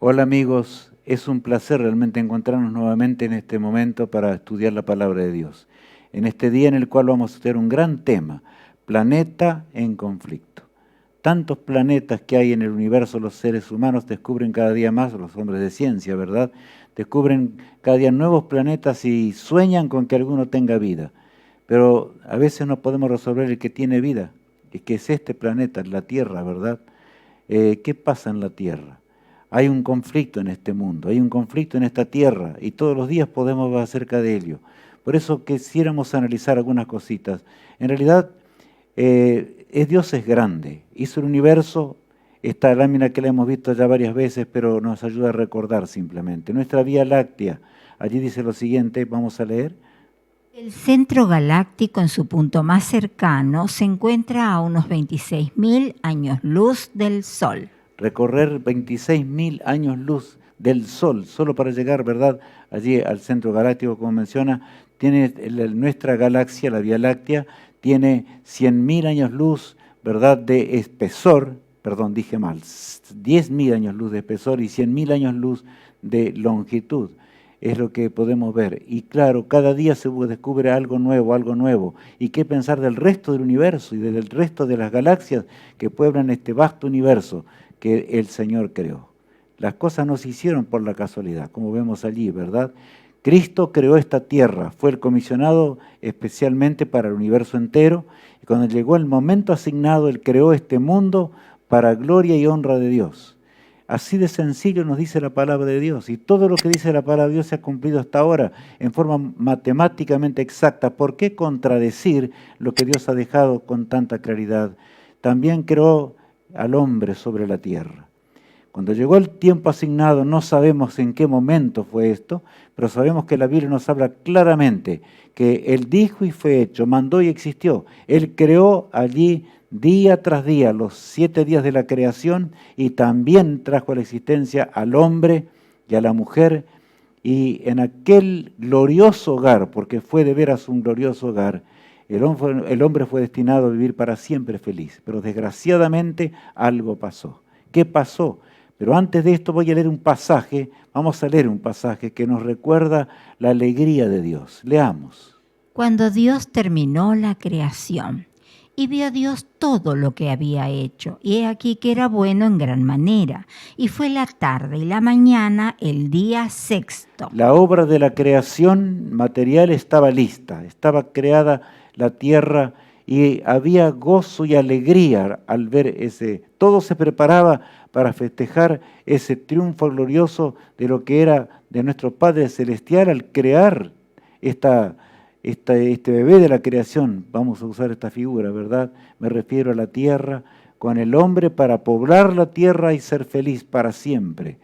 Hola amigos, es un placer realmente encontrarnos nuevamente en este momento para estudiar la palabra de Dios. En este día en el cual vamos a estudiar un gran tema, planeta en conflicto. Tantos planetas que hay en el universo, los seres humanos descubren cada día más, los hombres de ciencia, ¿verdad? Descubren cada día nuevos planetas y sueñan con que alguno tenga vida. Pero a veces no podemos resolver el que tiene vida, que es este planeta, la Tierra, ¿verdad? ¿Qué pasa en la Tierra? Hay un conflicto en este mundo, hay un conflicto en esta tierra y todos los días podemos ver acerca de ello. Por eso quisiéramos analizar algunas cositas. En realidad, Dios es grande, hizo el universo, esta lámina que la hemos visto ya varias veces, pero nos ayuda a recordar simplemente. Nuestra Vía Láctea, allí dice lo siguiente, vamos a leer. El centro galáctico en su punto más cercano se encuentra a unos 26.000 años luz del Sol. Recorrer 26.000 años luz del Sol, solo para llegar, ¿verdad?, allí al centro galáctico, como menciona, tiene nuestra galaxia, la Vía Láctea, tiene 100.000 años luz, ¿verdad?, de espesor, perdón, dije mal, 10.000 años luz de espesor y 100.000 años luz de longitud. Es lo que podemos ver. Y claro, cada día se descubre algo nuevo. ¿Y qué pensar del resto del universo y del resto de las galaxias que pueblan este vasto universo que el Señor creó? Las cosas no se hicieron por la casualidad, como vemos allí, ¿verdad? Cristo creó esta tierra, fue el comisionado especialmente para el universo entero, y cuando llegó el momento asignado, Él creó este mundo para gloria y honra de Dios. Así de sencillo nos dice la palabra de Dios, y todo lo que dice la palabra de Dios se ha cumplido hasta ahora en forma matemáticamente exacta. ¿Por qué contradecir lo que Dios ha dejado con tanta claridad? También creó al hombre sobre la tierra. Cuando llegó el tiempo asignado, no sabemos en qué momento fue esto, pero sabemos que la Biblia nos habla claramente que Él dijo y fue hecho, mandó y existió. Él creó allí día tras día, los 7 días de la creación, y también trajo a la existencia al hombre y a la mujer, y en aquel glorioso hogar, porque fue de veras un glorioso hogar, el hombre fue destinado a vivir para siempre feliz, pero desgraciadamente algo pasó. ¿Qué pasó? Pero antes de esto voy a leer un pasaje, vamos a leer un pasaje que nos recuerda la alegría de Dios. Leamos. Cuando Dios terminó la creación, y vio Dios todo lo que había hecho, y he aquí que era bueno en gran manera. Y fue la tarde y la mañana el día sexto. La obra de la creación material estaba lista, estaba creada la tierra y había gozo y alegría al ver ese. Todo se preparaba para festejar ese triunfo glorioso de lo que era de nuestro Padre Celestial al crear este bebé de la creación. Vamos a usar esta figura, ¿verdad? Me refiero a la tierra, con el hombre para poblar la tierra y ser feliz para siempre.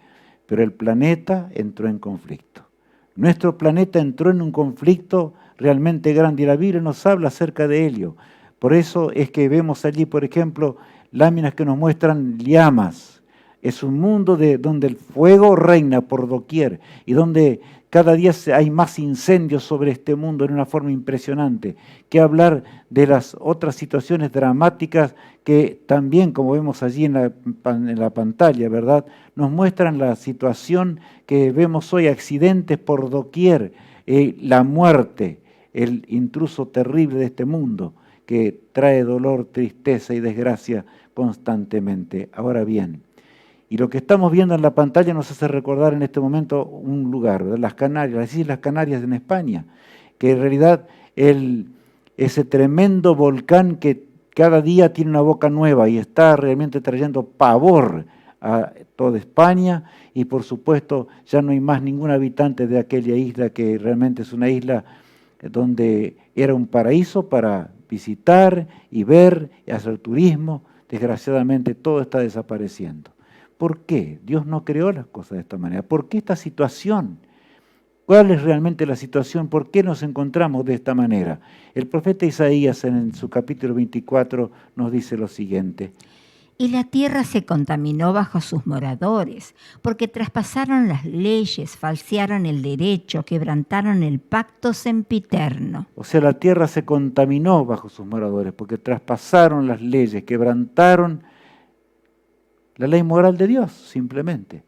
Pero el planeta entró en conflicto. Nuestro planeta entró en un conflicto realmente grande y la Biblia nos habla acerca de ello. Por eso es que vemos allí, por ejemplo, láminas que nos muestran llamas. Es un mundo donde el fuego reina por doquier y donde cada día hay más incendios sobre este mundo en una forma impresionante. Que hablar de las otras situaciones dramáticas que también, como vemos allí en la pantalla, ¿verdad?, nos muestran la situación que vemos hoy, accidentes por doquier, la muerte, el intruso terrible de este mundo que trae dolor, tristeza y desgracia constantemente. Ahora bien, y lo que estamos viendo en la pantalla nos hace recordar en este momento un lugar, ¿verdad?, las Canarias, las Islas Canarias en España, que en realidad ese tremendo volcán que cada día tiene una boca nueva y está realmente trayendo pavor a toda España, y por supuesto ya no hay más ningún habitante de aquella isla, que realmente es una isla donde era un paraíso para visitar y ver y hacer turismo. Desgraciadamente todo está desapareciendo. ¿Por qué? Dios no creó las cosas de esta manera. ¿Por qué esta situación? ¿Cuál es realmente la situación? ¿Por qué nos encontramos de esta manera? El profeta Isaías en su capítulo 24 nos dice lo siguiente. Y la tierra se contaminó bajo sus moradores, porque traspasaron las leyes, falsearon el derecho, quebrantaron el pacto sempiterno. O sea, la tierra se contaminó bajo sus moradores, porque traspasaron las leyes, quebrantaron la ley moral de Dios, simplemente.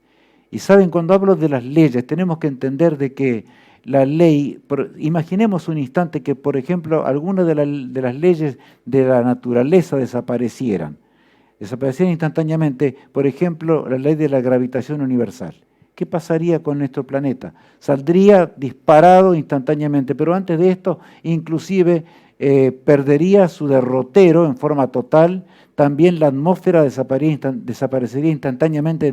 Y saben, cuando hablo de las leyes, tenemos que entender de que la ley, imaginemos un instante que, por ejemplo, algunas de las leyes de la naturaleza desaparecieran instantáneamente, por ejemplo, la ley de la gravitación universal. ¿Qué pasaría con nuestro planeta? Saldría disparado instantáneamente, pero antes de esto, inclusive, perdería su derrotero en forma total. También la atmósfera desaparecería instantáneamente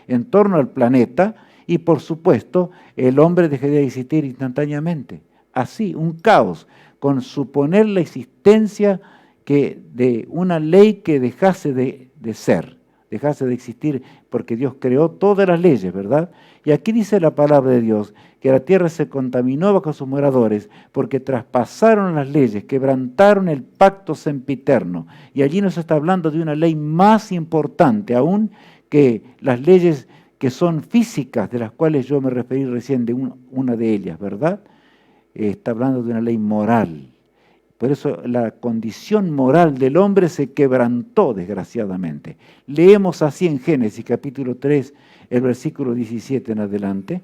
en torno al planeta y, por supuesto, el hombre dejaría de existir instantáneamente. Así, un caos, con suponer la existencia de una ley que dejase de ser, dejase de existir, porque Dios creó todas las leyes, ¿verdad? Y aquí dice la palabra de Dios, que la tierra se contaminó bajo sus moradores, porque traspasaron las leyes, quebrantaron el pacto sempiterno. Y allí nos está hablando de una ley más importante aún que las leyes que son físicas, de las cuales yo me referí recién, de una de ellas, ¿verdad? Está hablando de una ley moral. Por eso la condición moral del hombre se quebrantó, desgraciadamente. Leemos así en Génesis capítulo 3, el versículo 17 en adelante.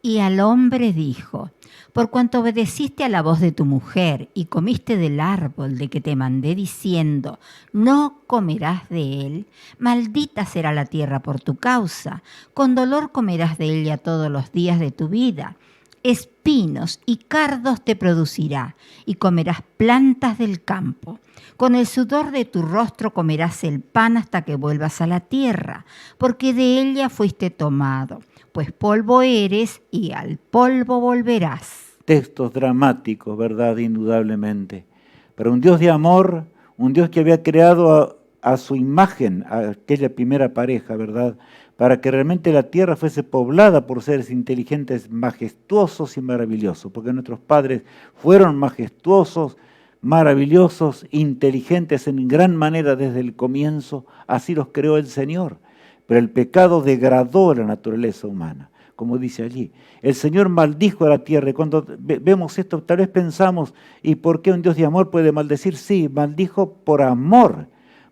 Y al hombre dijo, por cuanto obedeciste a la voz de tu mujer y comiste del árbol de que te mandé diciendo, no comerás de él, maldita será la tierra por tu causa, con dolor comerás de ella todos los días de tu vida. Espinos y cardos te producirá, y comerás plantas del campo. Con el sudor de tu rostro comerás el pan hasta que vuelvas a la tierra, porque de ella fuiste tomado, pues polvo eres y al polvo volverás. Textos dramáticos, ¿verdad? Indudablemente. Pero un Dios de amor, un Dios que había creado a su imagen, a aquella primera pareja, ¿verdad?, para que realmente la tierra fuese poblada por seres inteligentes, majestuosos y maravillosos, porque nuestros padres fueron majestuosos, maravillosos, inteligentes en gran manera desde el comienzo, así los creó el Señor. Pero el pecado degradó la naturaleza humana, como dice allí. El Señor maldijo a la tierra, y cuando vemos esto tal vez pensamos, ¿y por qué un Dios de amor puede maldecir? Sí, maldijo por amor.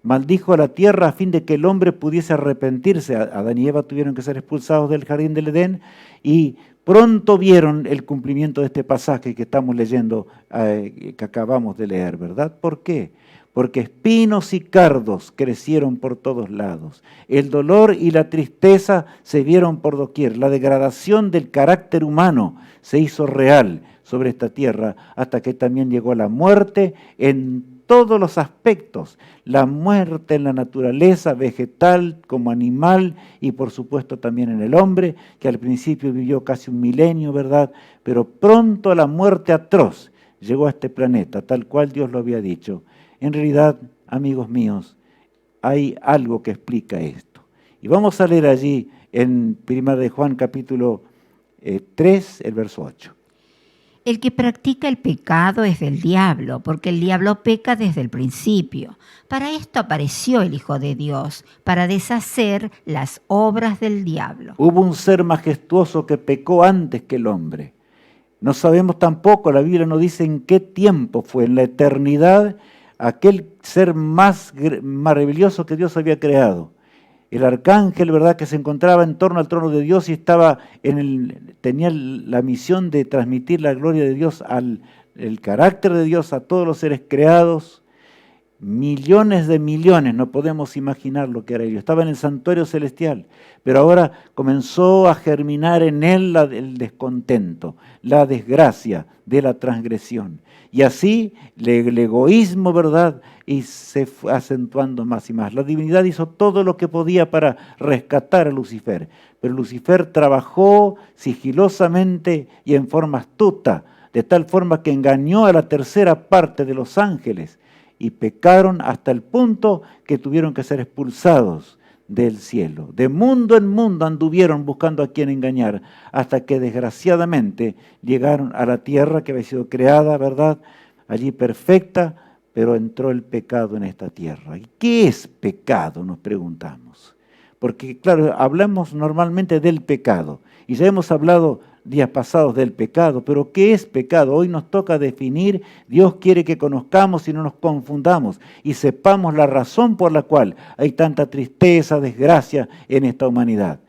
Maldijo a la tierra a fin de que el hombre pudiese arrepentirse. Adán y Eva tuvieron que ser expulsados del jardín del Edén y pronto vieron el cumplimiento de este pasaje que estamos leyendo, que acabamos de leer, ¿verdad? ¿Por qué? Porque espinos y cardos crecieron por todos lados. El dolor y la tristeza se vieron por doquier. La degradación del carácter humano se hizo real sobre esta tierra hasta que también llegó la muerte en todos los aspectos, la muerte en la naturaleza vegetal como animal y por supuesto también en el hombre, que al principio vivió casi 1 milenio, ¿verdad? Pero pronto la muerte atroz llegó a este planeta, tal cual Dios lo había dicho. En realidad, amigos míos, hay algo que explica esto. Y vamos a leer allí en 1 de Juan capítulo 3, el verso 8. El que practica el pecado es del diablo, porque el diablo peca desde el principio. Para esto apareció el Hijo de Dios, para deshacer las obras del diablo. Hubo un ser majestuoso que pecó antes que el hombre. No sabemos tampoco, la Biblia no dice en qué tiempo fue, en la eternidad, aquel ser más maravilloso que Dios había creado. El arcángel, ¿verdad?, que se encontraba en torno al trono de Dios y tenía la misión de transmitir la gloria de Dios, el carácter de Dios a todos los seres creados. Millones de millones, no podemos imaginar lo que era ello. Estaba en el santuario celestial, pero ahora comenzó a germinar en él el descontento, la desgracia de la transgresión. Y así el egoísmo, ¿verdad?, y se fue acentuando más y más. La divinidad hizo todo lo que podía para rescatar a Lucifer, pero Lucifer trabajó sigilosamente y en forma astuta, de tal forma que engañó a la tercera parte de los ángeles y pecaron hasta el punto que tuvieron que ser expulsados del cielo. De mundo en mundo anduvieron buscando a quien engañar, hasta que desgraciadamente llegaron a la tierra que había sido creada, ¿verdad?, allí perfecta, pero entró el pecado en esta tierra. ¿Y qué es pecado?, nos preguntamos. Porque, claro, hablamos normalmente del pecado, y ya hemos hablado días pasados del pecado, pero ¿qué es pecado? Hoy nos toca definir. Dios quiere que conozcamos y no nos confundamos, y sepamos la razón por la cual hay tanta tristeza, desgracia en esta humanidad.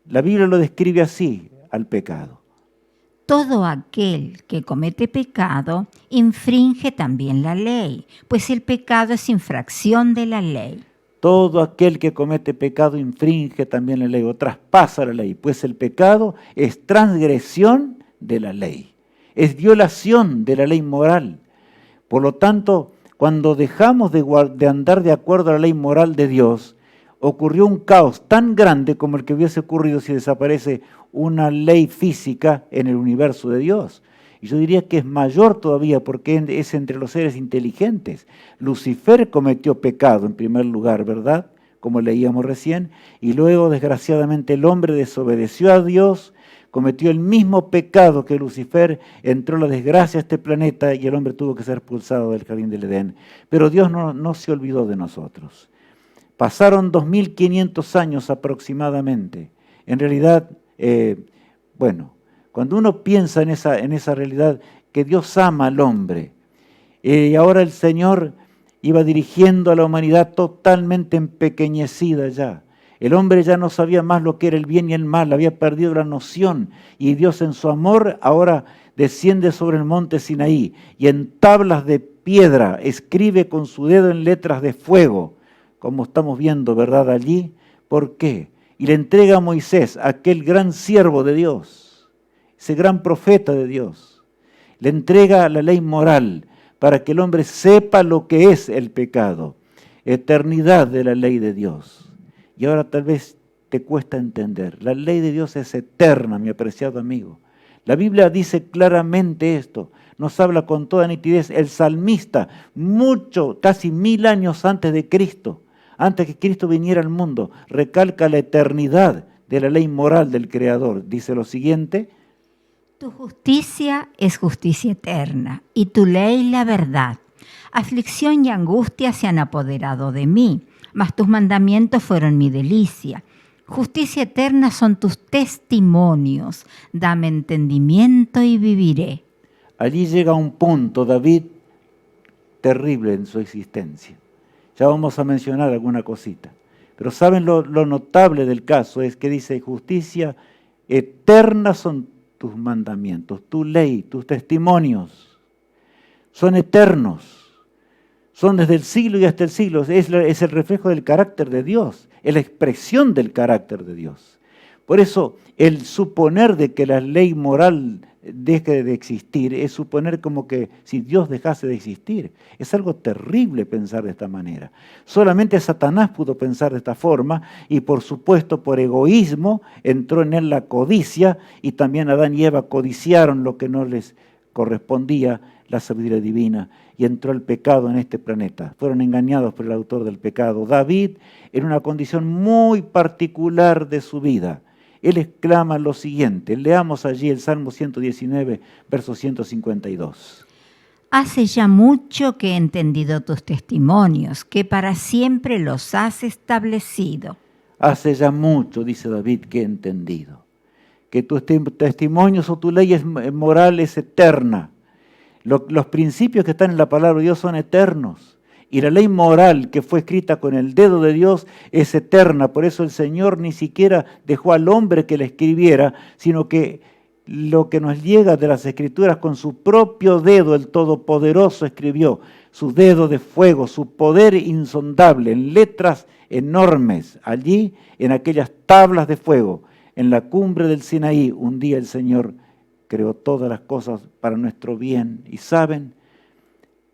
La Biblia lo describe así, al pecado. Todo aquel que comete pecado infringe también la ley, pues el pecado es infracción de la ley. Todo aquel que comete pecado infringe también la ley o traspasa la ley, pues el pecado es transgresión de la ley, es violación de la ley moral. Por lo tanto, cuando dejamos de andar de acuerdo a la ley moral de Dios, ocurrió un caos tan grande como el que hubiese ocurrido si desaparece una ley física en el universo de Dios. Y yo diría que es mayor todavía porque es entre los seres inteligentes. Lucifer cometió pecado en primer lugar, ¿verdad? Como leíamos recién, y luego desgraciadamente el hombre desobedeció a Dios, cometió el mismo pecado que Lucifer, entró la desgracia a este planeta y el hombre tuvo que ser expulsado del jardín del Edén. Pero Dios no se olvidó de nosotros. Pasaron 2500 años aproximadamente. En realidad, cuando uno piensa en esa realidad que Dios ama al hombre, y ahora el Señor iba dirigiendo a la humanidad totalmente empequeñecida ya. El hombre ya no sabía más lo que era el bien y el mal, había perdido la noción, y Dios en su amor ahora desciende sobre el monte Sinaí y en tablas de piedra escribe con su dedo en letras de fuego, como estamos viendo, ¿verdad? Allí. ¿Por qué? Y le entrega a Moisés, aquel gran siervo de Dios, ese gran profeta de Dios. Le entrega la ley moral para que el hombre sepa lo que es el pecado, eternidad de la ley de Dios. Y ahora tal vez te cuesta entender. La ley de Dios es eterna, mi apreciado amigo. La Biblia dice claramente esto. Nos habla con toda nitidez. El salmista, casi 1000 años antes de Cristo, antes que Cristo viniera al mundo, recalca la eternidad de la ley moral del Creador. Dice lo siguiente: tu justicia es justicia eterna, y tu ley la verdad. Aflicción y angustia se han apoderado de mí, mas tus mandamientos fueron mi delicia. Justicia eterna son tus testimonios. Dame entendimiento y viviré. Allí llega un punto, David, terrible en su existencia. Ya vamos a mencionar alguna cosita. Pero ¿saben lo notable del caso? Es que dice, justicia eterna son tus mandamientos, tu ley, tus testimonios. Son eternos. Son desde el siglo y hasta el siglo. Es el reflejo del carácter de Dios. Es la expresión del carácter de Dios. Por eso, el suponer de que la ley moral deje de existir es suponer como que si Dios dejase de existir. Es algo terrible pensar de esta manera. Solamente Satanás pudo pensar de esta forma y por supuesto por egoísmo entró en él la codicia y también Adán y Eva codiciaron lo que no les correspondía, la sabiduría divina, y entró el pecado en este planeta. Fueron engañados por el autor del pecado. David, en una condición muy particular de su vida, él exclama lo siguiente. Leamos allí el Salmo 119, verso 152. Hace ya mucho que he entendido tus testimonios, que para siempre los has establecido. Hace ya mucho, dice David, que he entendido que tus testimonios o tu ley moral es eterna. Los principios que están en la palabra de Dios son eternos. Y la ley moral que fue escrita con el dedo de Dios es eterna. Por eso el Señor ni siquiera dejó al hombre que la escribiera, sino que lo que nos llega de las Escrituras con su propio dedo, el Todopoderoso escribió, su dedo de fuego, su poder insondable, en letras enormes, allí en aquellas tablas de fuego, en la cumbre del Sinaí. Un día el Señor creó todas las cosas para nuestro bien. Y saben,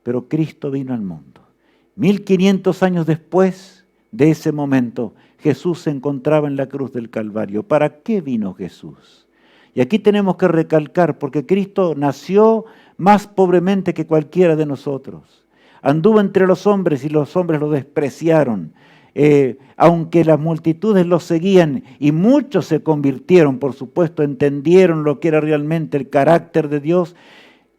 pero Cristo vino al mundo. 1500 años después de ese momento, Jesús se encontraba en la cruz del Calvario. ¿Para qué vino Jesús? Y aquí tenemos que recalcar, porque Cristo nació más pobremente que cualquiera de nosotros. Anduvo entre los hombres y los hombres lo despreciaron. Aunque las multitudes lo seguían y muchos se convirtieron, por supuesto, entendieron lo que era realmente el carácter de Dios,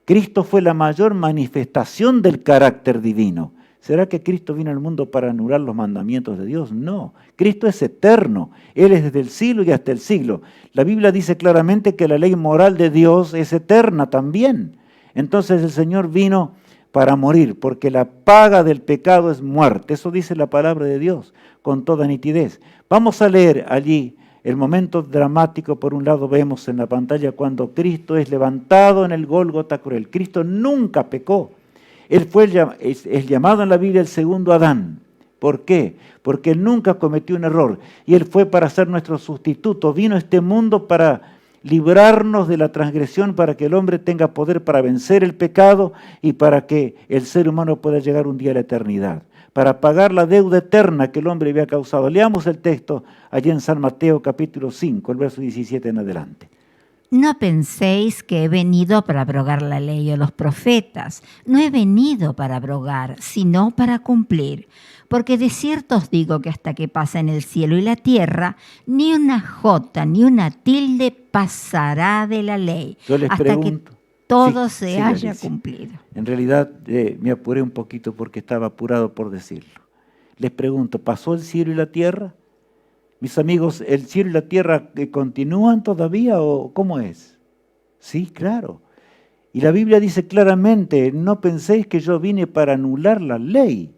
Cristo fue la mayor manifestación del carácter divino. ¿Será que Cristo vino al mundo para anular los mandamientos de Dios? No, Cristo es eterno, Él es desde el siglo y hasta el siglo. La Biblia dice claramente que la ley moral de Dios es eterna también. Entonces el Señor vino para morir, porque la paga del pecado es muerte. Eso dice la palabra de Dios con toda nitidez. Vamos a leer allí El momento dramático, por un lado, vemos en la pantalla cuando Cristo es levantado en el Gólgota cruel. Cristo nunca pecó. Él fue el llamado en la Biblia el segundo Adán. ¿Por qué? Porque Él nunca cometió un error. Y Él fue para ser nuestro sustituto. Vino a este mundo para librarnos de la transgresión, para que el hombre tenga poder para vencer el pecado y para que el ser humano pueda llegar un día a la eternidad, para pagar la deuda eterna que el hombre había causado. Leamos el texto allí en San Mateo capítulo 5, el verso 17 en adelante. No penséis que he venido para abrogar la ley o los profetas. No he venido para abrogar, sino para cumplir. Porque de cierto os digo que hasta que pasen el cielo y la tierra, ni una jota ni una tilde pasará de la ley. Yo les hasta pregunto, que todo se haya Alicia. cumplido. En realidad me apuré un poquito porque estaba apurado por decirlo. Les pregunto, ¿pasó el cielo y la tierra? Mis amigos, ¿el cielo y la tierra continúan todavía o cómo es? Sí, claro. Y la Biblia dice claramente, no penséis que yo vine para anular la ley.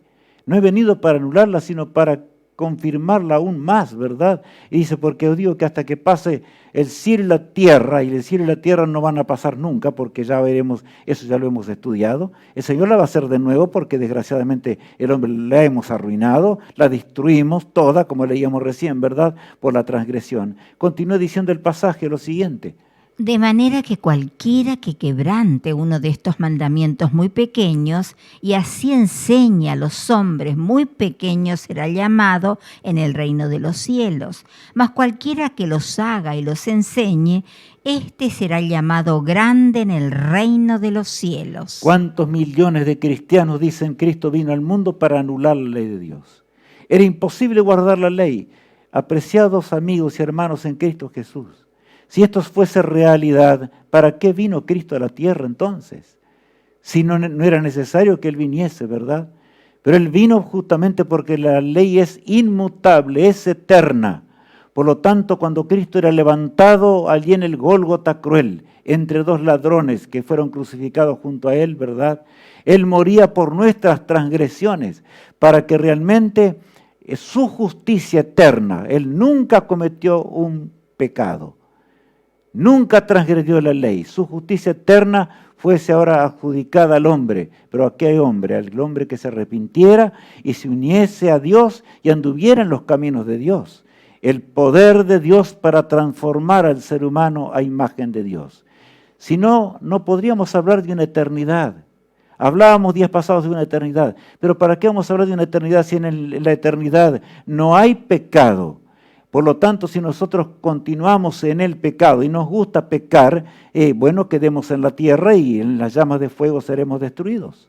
No he venido para anularla, sino para confirmarla aún más, ¿verdad? Y dice, porque os digo que hasta que pase el cielo y la tierra, y el cielo y la tierra no van a pasar nunca, porque ya veremos, eso ya lo hemos estudiado, el Señor la va a hacer de nuevo, porque desgraciadamente el hombre la hemos arruinado, la destruimos toda, como leíamos recién, ¿verdad? Por la transgresión. Continúa diciendo el pasaje lo siguiente. De manera que cualquiera que quebrante uno de estos mandamientos muy pequeños y así enseñe a los hombres muy pequeños será llamado en el reino de los cielos. Mas cualquiera que los haga y los enseñe, éste será llamado grande en el reino de los cielos. ¿Cuántos millones de cristianos dicen Cristo vino al mundo para anular la ley de Dios? Era imposible guardar la ley. Apreciados amigos y hermanos en Cristo Jesús, si esto fuese realidad, ¿para qué vino Cristo a la tierra entonces? Si no era necesario que Él viniese, ¿verdad? Pero Él vino justamente porque la ley es inmutable, es eterna. Por lo tanto, cuando Cristo era levantado allí en el Gólgota cruel, entre dos ladrones que fueron crucificados junto a Él, ¿verdad? Él moría por nuestras transgresiones, para que realmente su justicia eterna, Él nunca cometió un pecado. Nunca transgredió la ley. Su justicia eterna fuese ahora adjudicada al hombre. ¿Pero a qué hombre? Al hombre que se arrepintiera y se uniese a Dios y anduviera en los caminos de Dios. El poder de Dios para transformar al ser humano a imagen de Dios. Si no, no podríamos hablar de una eternidad. Hablábamos días pasados de una eternidad. Pero ¿para qué vamos a hablar de una eternidad si en la eternidad no hay pecado? Por lo tanto, si nosotros continuamos en el pecado y nos gusta pecar, bueno, quedemos en la tierra y en las llamas de fuego seremos destruidos.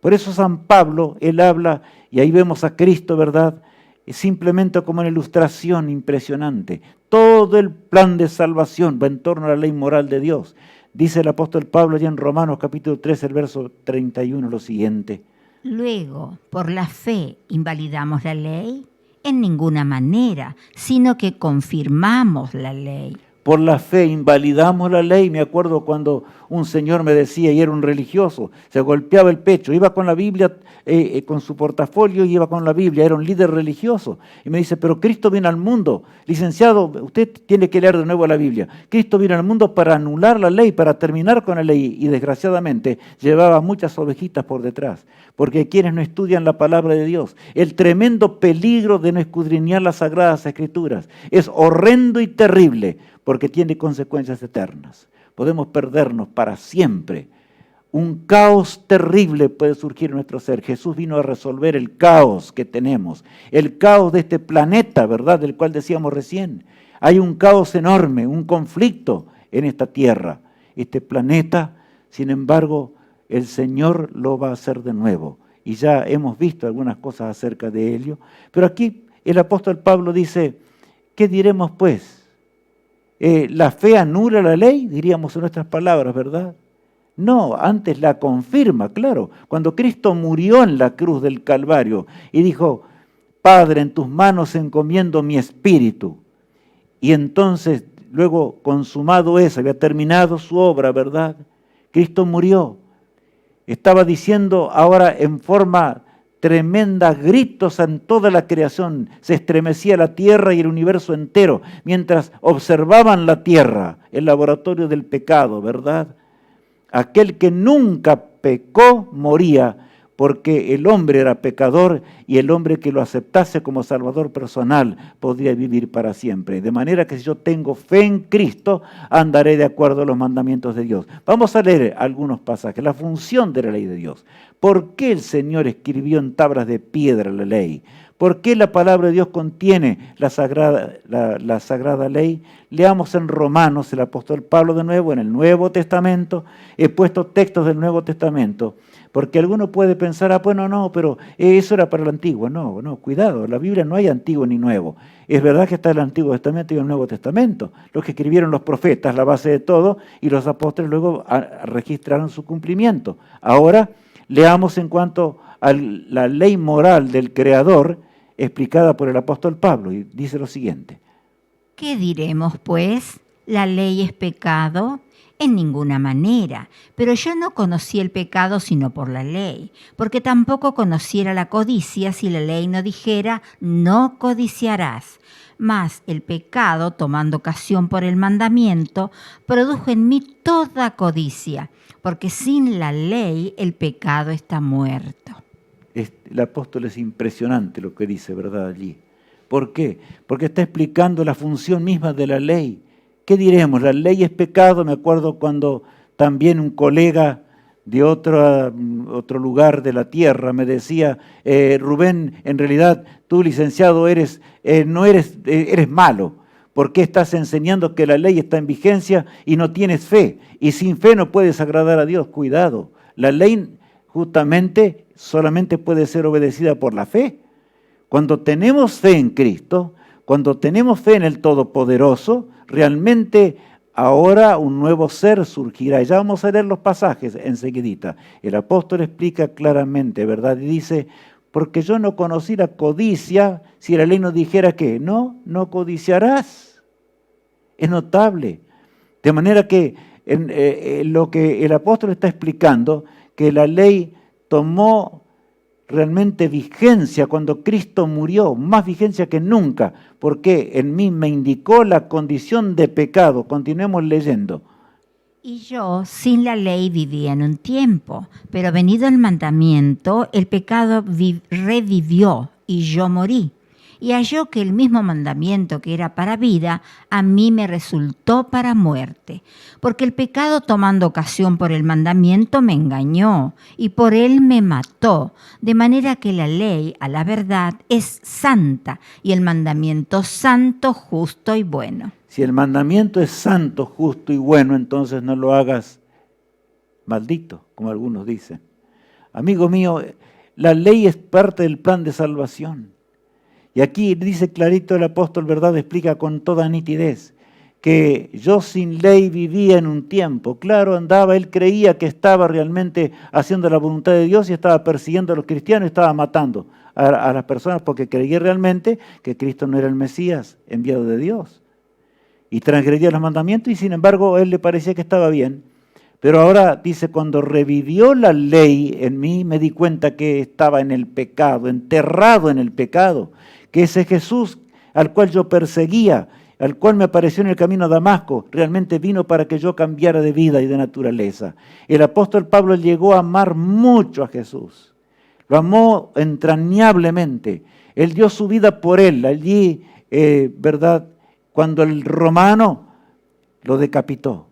Por eso San Pablo, él habla, y ahí vemos a Cristo, ¿verdad? Simplemente como una ilustración impresionante. Todo el plan de salvación va en torno a la ley moral de Dios. Dice el apóstol Pablo allá en Romanos capítulo 3, el verso 31, lo siguiente. Luego, por la fe, ¿invalidamos la ley? En ninguna manera, sino que confirmamos la ley. Por la fe invalidamos la ley. Me acuerdo cuando un señor me decía, y era un religioso, se golpeaba el pecho, iba con la Biblia, con su portafolio y iba con la Biblia, era un líder religioso. Y me dice, pero Cristo vino al mundo. Licenciado, usted tiene que leer de nuevo la Biblia. Cristo vino al mundo para anular la ley, para terminar con la ley. Y desgraciadamente llevaba muchas ovejitas por detrás. Porque quienes no estudian la palabra de Dios, el tremendo peligro de no escudriñar las Sagradas Escrituras es horrendo y terrible, porque tiene consecuencias eternas. Podemos perdernos para siempre. Un caos terrible puede surgir en nuestro ser. Jesús vino a resolver el caos que tenemos, el caos de este planeta, ¿verdad?, del cual decíamos recién. Hay un caos enorme, un conflicto en esta tierra. Este planeta, sin embargo, el Señor lo va a hacer de nuevo. Y ya hemos visto algunas cosas acerca de ello. Pero aquí el apóstol Pablo dice, ¿qué diremos pues? ¿La fe anula la ley? Diríamos en nuestras palabras, ¿verdad? No, antes la confirma, claro. Cuando Cristo murió en la cruz del Calvario y dijo, Padre, en tus manos encomiendo mi espíritu. Y entonces, luego consumado eso, había terminado su obra, ¿verdad? Cristo murió. Estaba diciendo ahora en forma tremendos gritos en toda la creación. Se estremecía la tierra y el universo entero mientras observaban la tierra, el laboratorio del pecado, ¿verdad? Aquel que nunca pecó moría porque el hombre era pecador y el hombre que lo aceptase como salvador personal podría vivir para siempre. De manera que si yo tengo fe en Cristo, andaré de acuerdo a los mandamientos de Dios. Vamos a leer algunos pasajes. La función de la ley de Dios. ¿Por qué el Señor escribió en tablas de piedra la ley? ¿Por qué la palabra de Dios contiene la sagrada ley? Leamos en Romanos, el apóstol Pablo de nuevo, en el Nuevo Testamento. He puesto textos del Nuevo Testamento, porque alguno puede pensar, bueno, no, pero eso era para el Antiguo. No, cuidado, en la Biblia no hay Antiguo ni Nuevo. Es verdad que está el Antiguo Testamento y el Nuevo Testamento, los que escribieron los profetas, la base de todo, y los apóstoles luego registraron su cumplimiento. Ahora, leamos en cuanto a la ley moral del Creador, explicada por el apóstol Pablo, y dice lo siguiente. ¿Qué diremos, pues? ¿La ley es pecado? En ninguna manera, pero yo no conocí el pecado sino por la ley, porque tampoco conociera la codicia si la ley no dijera, no codiciarás. Mas el pecado, tomando ocasión por el mandamiento, produjo en mí toda codicia, porque sin la ley el pecado está muerto. El apóstol es impresionante lo que dice, ¿verdad? Allí. ¿Por qué? Porque está explicando la función misma de la ley. ¿Qué diremos? ¿La ley es pecado? Me acuerdo cuando también un colega de otro lugar de la tierra me decía, Rubén, en realidad tú, licenciado, eres malo. ¿Por qué estás enseñando que la ley está en vigencia y no tienes fe? Y sin fe no puedes agradar a Dios. Cuidado, la ley justamente solamente puede ser obedecida por la fe. Cuando tenemos fe en Cristo, cuando tenemos fe en el Todopoderoso, realmente ahora un nuevo ser surgirá. Ya vamos a leer los pasajes enseguidita. El apóstol explica claramente, ¿verdad? Y dice, porque yo no conocí la codicia si la ley nos dijera que no codiciarás. Es notable. De manera que lo que el apóstol está explicando, que la ley tomó realmente vigencia cuando Cristo murió, más vigencia que nunca, porque en mí me indicó la condición de pecado. Continuemos leyendo. Y yo sin la ley vivía en un tiempo, pero venido el mandamiento, el pecado revivió y yo morí. Y halló que el mismo mandamiento que era para vida, a mí me resultó para muerte. Porque el pecado, tomando ocasión por el mandamiento, me engañó y por él me mató. De manera que la ley, a la verdad, es santa y el mandamiento santo, justo y bueno. Si el mandamiento es santo, justo y bueno, entonces no lo hagas maldito, como algunos dicen. Amigo mío, la ley es parte del plan de salvación. Y aquí dice clarito el apóstol, ¿verdad? Explica con toda nitidez que yo sin ley vivía en un tiempo. Claro, andaba, él creía que estaba realmente haciendo la voluntad de Dios y estaba persiguiendo a los cristianos y estaba matando a las personas porque creía realmente que Cristo no era el Mesías enviado de Dios. Y transgredía los mandamientos y sin embargo a él le parecía que estaba bien. Pero ahora dice, cuando revivió la ley en mí, me di cuenta que estaba en el pecado, enterrado en el pecado, que ese Jesús al cual yo perseguía, al cual me apareció en el camino a Damasco, realmente vino para que yo cambiara de vida y de naturaleza. El apóstol Pablo llegó a amar mucho a Jesús, lo amó entrañablemente, él dio su vida por él, allí, ¿verdad?, cuando el romano lo decapitó.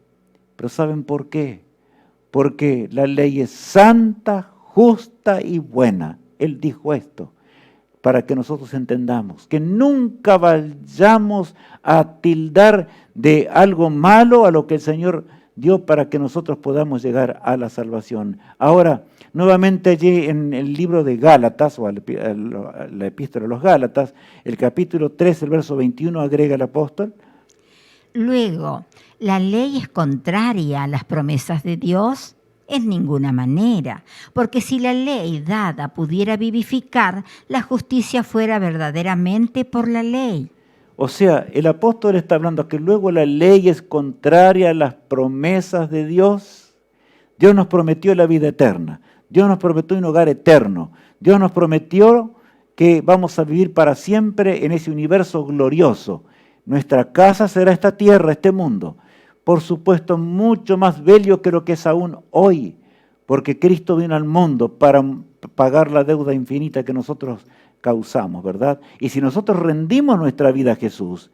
Pero ¿saben por qué? Porque la ley es santa, justa y buena. Él dijo esto para que nosotros entendamos, que nunca vayamos a tildar de algo malo a lo que el Señor dio para que nosotros podamos llegar a la salvación. Ahora, nuevamente allí en el libro de Gálatas, o la epístola a los Gálatas, el capítulo 3, el verso 21, agrega el apóstol. Luego, ¿la ley es contraria a las promesas de Dios? En ninguna manera, porque si la ley dada pudiera vivificar, la justicia fuera verdaderamente por la ley. O sea, el apóstol está hablando que luego la ley es contraria a las promesas de Dios. Dios nos prometió la vida eterna. Dios nos prometió un hogar eterno. Dios nos prometió que vamos a vivir para siempre en ese universo glorioso. Nuestra casa será esta tierra, este mundo. Por supuesto, mucho más bello que lo que es aún hoy, porque Cristo vino al mundo para pagar la deuda infinita que nosotros causamos, ¿verdad? Y si nosotros rendimos nuestra vida a Jesús,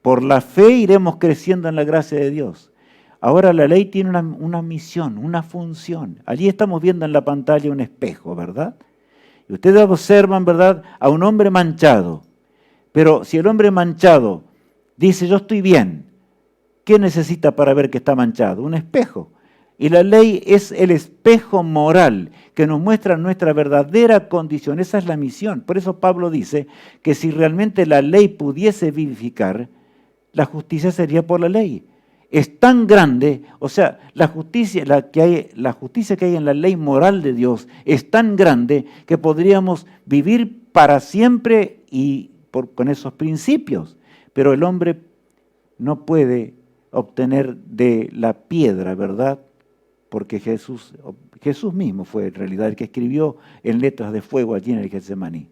por la fe iremos creciendo en la gracia de Dios. Ahora la ley tiene una misión, una función. Allí estamos viendo en la pantalla un espejo, ¿verdad? Y ustedes observan, ¿verdad?, a un hombre manchado. Pero si el hombre manchado dice, yo estoy bien, ¿qué necesita para ver que está manchado? Un espejo. Y la ley es el espejo moral que nos muestra nuestra verdadera condición. Esa es la misión. Por eso Pablo dice que si realmente la ley pudiese vivificar, la justicia sería por la ley. Es tan grande, o sea, la justicia que hay en la ley moral de Dios es tan grande que podríamos vivir para siempre y con esos principios. Pero el hombre no puede obtener de la piedra, ¿verdad? Porque Jesús mismo fue en realidad el que escribió en letras de fuego allí en el Getsemaní.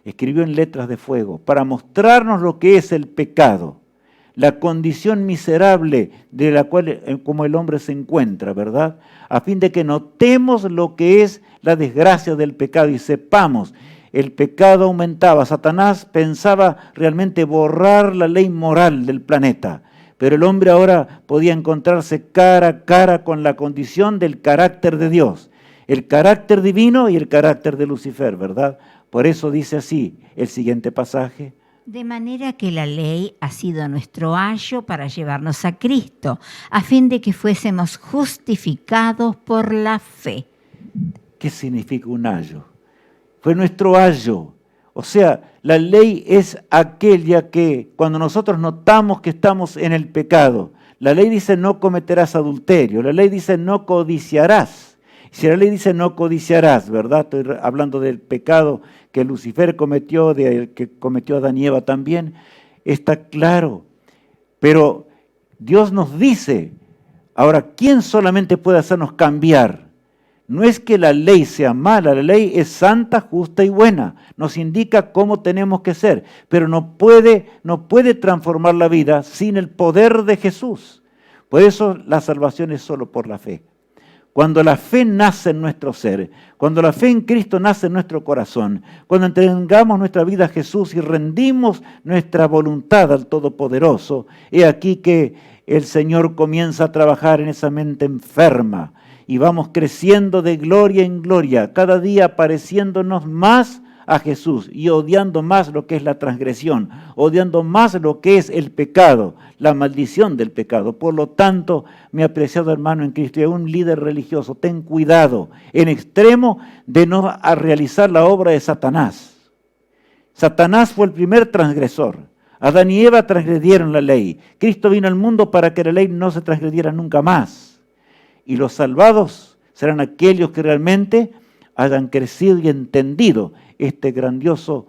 Escribió en letras de fuego para mostrarnos lo que es el pecado, la condición miserable de la cual como el hombre se encuentra, ¿verdad? A fin de que notemos lo que es la desgracia del pecado y sepamos, el pecado aumentaba. Satanás pensaba realmente borrar la ley moral del planeta. Pero el hombre ahora podía encontrarse cara a cara con la condición del carácter de Dios, el carácter divino y el carácter de Lucifer, ¿verdad? Por eso dice así el siguiente pasaje. De manera que la ley ha sido nuestro ayo para llevarnos a Cristo, a fin de que fuésemos justificados por la fe. ¿Qué significa un ayo? Fue nuestro ayo. O sea, la ley es aquella que cuando nosotros notamos que estamos en el pecado, la ley dice no cometerás adulterio, la ley dice no codiciarás. Si la ley dice no codiciarás, ¿verdad? Estoy hablando del pecado que Lucifer cometió, que cometió Adán y Eva también, está claro. Pero Dios nos dice, ahora, ¿quién solamente puede hacernos cambiar? No es que la ley sea mala, la ley es santa, justa y buena. Nos indica cómo tenemos que ser, pero no puede transformar la vida sin el poder de Jesús. Por eso la salvación es solo por la fe. Cuando la fe nace en nuestro ser, cuando la fe en Cristo nace en nuestro corazón, cuando entregamos nuestra vida a Jesús y rendimos nuestra voluntad al Todopoderoso, he aquí que el Señor comienza a trabajar en esa mente enferma, y vamos creciendo de gloria en gloria, cada día pareciéndonos más a Jesús y odiando más lo que es la transgresión, odiando más lo que es el pecado, la maldición del pecado. Por lo tanto, mi apreciado hermano en Cristo y un líder religioso, ten cuidado en extremo de no realizar la obra de Satanás. Satanás fue el primer transgresor. Adán y Eva transgredieron la ley. Cristo vino al mundo para que la ley no se transgrediera nunca más. Y los salvados serán aquellos que realmente hayan crecido y entendido este grandioso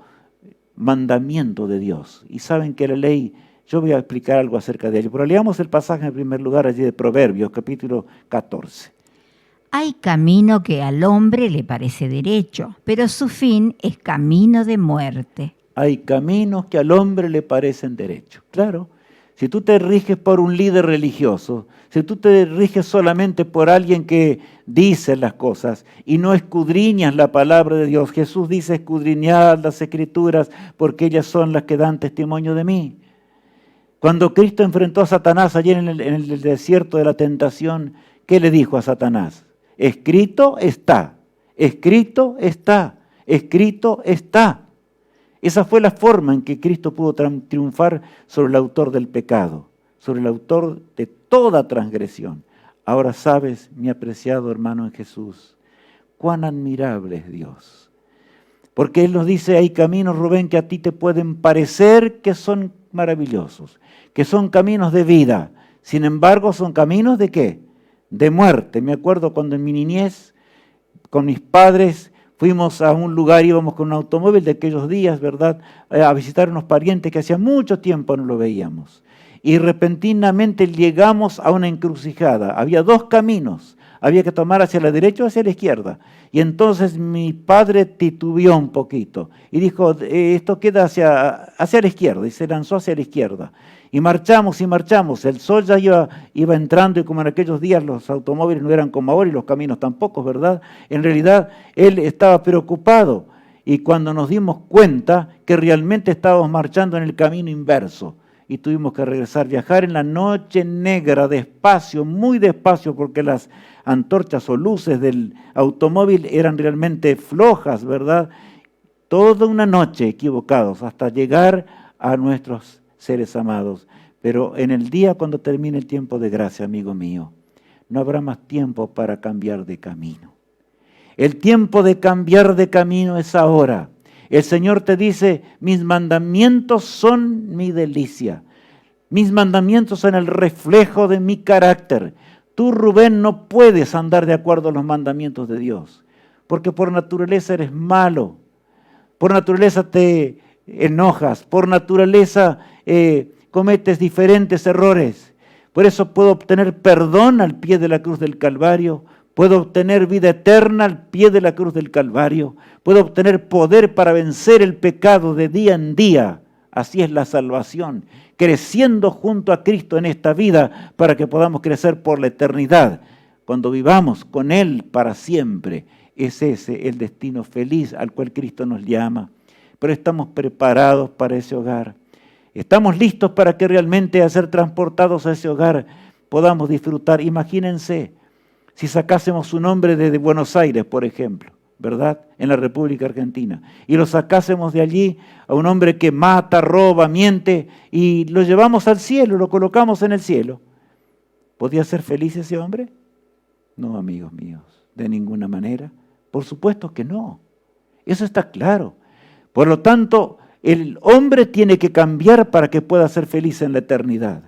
mandamiento de Dios. Y saben que la ley, yo voy a explicar algo acerca de ello, pero leamos el pasaje en primer lugar allí de Proverbios, capítulo 14. Hay camino que al hombre le parece derecho, pero su fin es camino de muerte. Hay caminos que al hombre le parecen derechos. Claro, si tú te riges por un líder religioso, si tú te riges solamente por alguien que dice las cosas y no escudriñas la palabra de Dios, Jesús dice escudriñad las Escrituras porque ellas son las que dan testimonio de mí. Cuando Cristo enfrentó a Satanás allí en el desierto de la tentación, ¿qué le dijo a Satanás? Escrito está, escrito está, escrito está. Esa fue la forma en que Cristo pudo triunfar sobre el autor del pecado, sobre el autor de toda transgresión. Ahora sabes, mi apreciado hermano en Jesús, cuán admirable es Dios. Porque Él nos dice, hay caminos, Rubén, que a ti te pueden parecer que son maravillosos, que son caminos de vida. Sin embargo, son caminos ¿de qué? De muerte. Me acuerdo cuando en mi niñez, con mis padres, fuimos a un lugar, íbamos con un automóvil de aquellos días, ¿verdad?, a visitar unos parientes que hacía mucho tiempo no lo veíamos. Y repentinamente llegamos a una encrucijada. Había dos caminos. había que tomar hacia la derecha o hacia la izquierda. Y entonces mi padre titubeó un poquito y dijo, esto queda hacia la izquierda, y se lanzó hacia la izquierda. Y marchamos, el sol ya iba entrando, y como en aquellos días los automóviles no eran como ahora y los caminos tampoco, ¿verdad? En realidad él estaba preocupado, y cuando nos dimos cuenta que realmente estábamos marchando en el camino inverso, y tuvimos que regresar, viajar en la noche negra, despacio, muy despacio, porque las antorchas o luces del automóvil eran realmente flojas, ¿verdad? Toda una noche equivocados hasta llegar a nuestros seres amados. Pero en el día cuando termine el tiempo de gracia, amigo mío, no habrá más tiempo para cambiar de camino. El tiempo de cambiar de camino es ahora. El Señor te dice, mis mandamientos son mi delicia. Mis mandamientos son el reflejo de mi carácter. Tú, Rubén, no puedes andar de acuerdo a los mandamientos de Dios, porque por naturaleza eres malo, por naturaleza te enojas, por naturaleza cometes diferentes errores. Por eso puedo obtener perdón al pie de la cruz del Calvario, puedo obtener vida eterna al pie de la cruz del Calvario, puedo obtener poder para vencer el pecado de día en día. Así es la salvación, creciendo junto a Cristo en esta vida para que podamos crecer por la eternidad. Cuando vivamos con Él para siempre, es ese el destino feliz al cual Cristo nos llama. Pero estamos preparados para ese hogar. Estamos listos para que realmente al ser transportados a ese hogar podamos disfrutar. Imagínense si sacásemos un hombre desde Buenos Aires, por ejemplo, ¿verdad? En la República Argentina. Y lo sacásemos de allí a un hombre que mata, roba, miente, y lo llevamos al cielo, lo colocamos en el cielo. ¿Podría ser feliz ese hombre? No, amigos míos, de ninguna manera. Por supuesto que no. Eso está claro. Por lo tanto, el hombre tiene que cambiar para que pueda ser feliz en la eternidad.